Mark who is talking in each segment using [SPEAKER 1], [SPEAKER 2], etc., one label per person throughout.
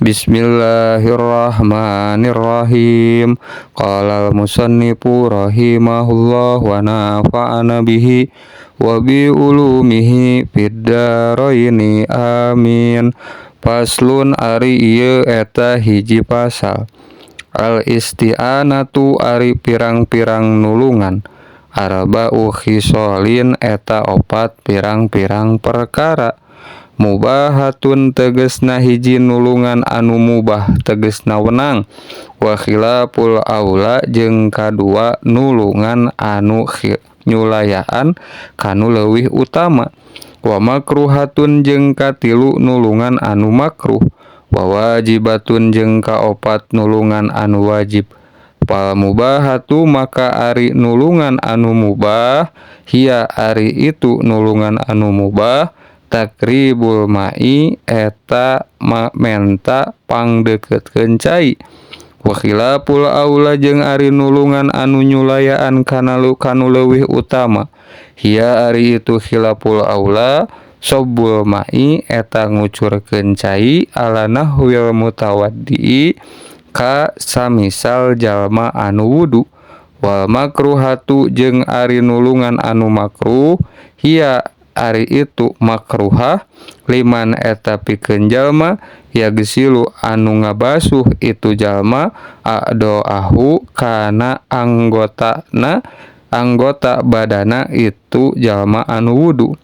[SPEAKER 1] Bismillahirrahmanirrahim. Qala al-musannifu rahimahullah wa nafa'ana bihi wa bi ulumihi fid dharaini amin. Faslun ari ieu eta hiji pasal. Al isti'anatu ari pirang-pirang nulungan. Arba'u khisolin eta opat pirang-pirang perkara. Mubahatun tegesna hiji nulungan anu mubah tegesna wenang. Wa khilaful aula jeung kadua nulungan anu nyulayaan kanu leuwih utama. Wa makruhatun jeung katilu nulungan anu makruh. Wa wajibatun jeung kaopat nulungan anu wajib. Fal mubahatu maka ari nulungan anu mubah hiya ari itu nulungan anu mubah takribul ma'i eta menta pangdeukeutkeun cai. Wa khilaful aula jeung ari nulungan anu nyulayaan kanu leuwih utama hiya ari itu khilaful aula sobbul ma'i eta ngucurkeun cai ala nahwil mutawaddi ka samisal jalma anu wudu. Wal makruhatu jeung ari nulungan anu makruh hiya ari itu makruhah liman eta pikeun jalma yagsilu anu ngabasuh itu jalma a'doahu kana anggota badana itu jalma anu wudu.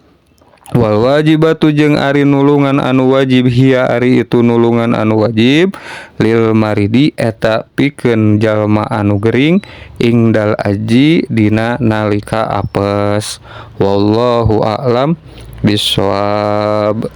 [SPEAKER 1] Wal wajibatu jeung ari nulungan anu wajib hiya ari itu nulungan anu wajib lil maridi eta pikeun jalma anu gering ingdal aji dina nalika apes. Wallahu a'lam bishawab.